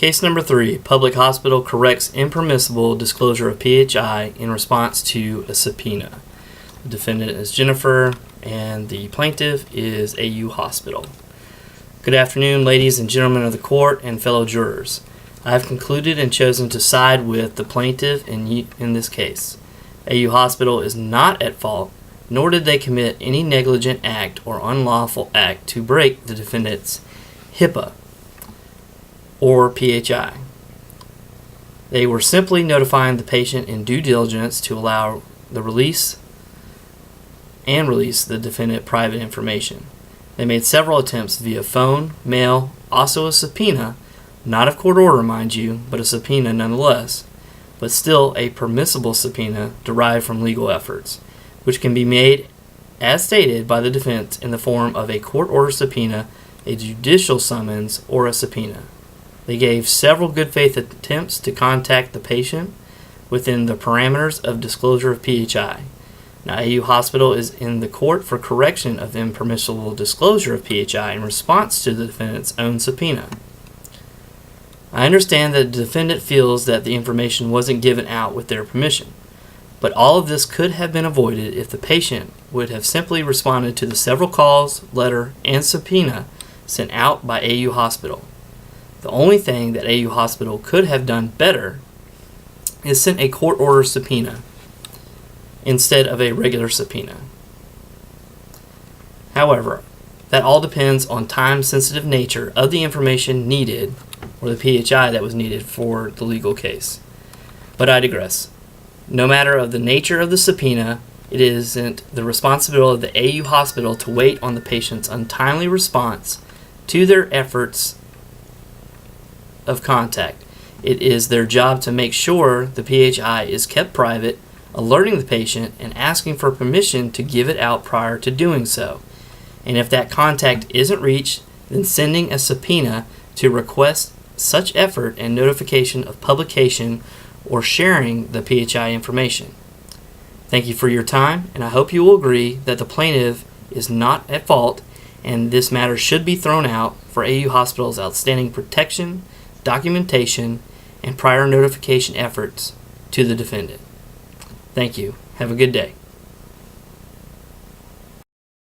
Case number 3, public hospital corrects impermissible disclosure of PHI in response to a subpoena. The defendant is Jennifer and the plaintiff is AU Hospital. Good afternoon, ladies and gentlemen of the court and fellow jurors. I have concluded and chosen to side with the plaintiff in this case. AU Hospital is not at fault, nor did they commit any negligent act or unlawful act to break the defendant's HIPAA or PHI. They were simply notifying the patient in due diligence to allow the release the defendant private information. They made several attempts via phone, mail, also a subpoena, not a court order, mind you, but a subpoena nonetheless, but still a permissible subpoena derived from legal efforts, which can be made as stated by the defense in the form of a court order subpoena, a judicial summons, or a subpoena. They gave several good faith attempts to contact the patient within the parameters of disclosure of PHI. Now, AU Hospital is in the court for correction of impermissible disclosure of PHI in response to the defendant's own subpoena. I understand that the defendant feels that the information wasn't given out with their permission, but all of this could have been avoided if the patient would have simply responded to the several calls, letter, and subpoena sent out by AU Hospital. The only thing that AU Hospital could have done better is sent a court order subpoena instead of a regular subpoena. However, that all depends on time-sensitive nature of the information needed, or the PHI that was needed for the legal case. But I digress. No matter of the nature of the subpoena, it isn't the responsibility of the AU Hospital to wait on the patient's untimely response to their efforts of contact. It is their job to make sure the PHI is kept private, alerting the patient and asking for permission to give it out prior to doing so. And if that contact isn't reached, then sending a subpoena to request such effort and notification of publication or sharing the PHI information. Thank you for your time, and I hope you will agree that the plaintiff is not at fault and this matter should be thrown out for AU Hospital's outstanding protection, documentation, and prior notification efforts to the defendant. Thank you. Have a good day.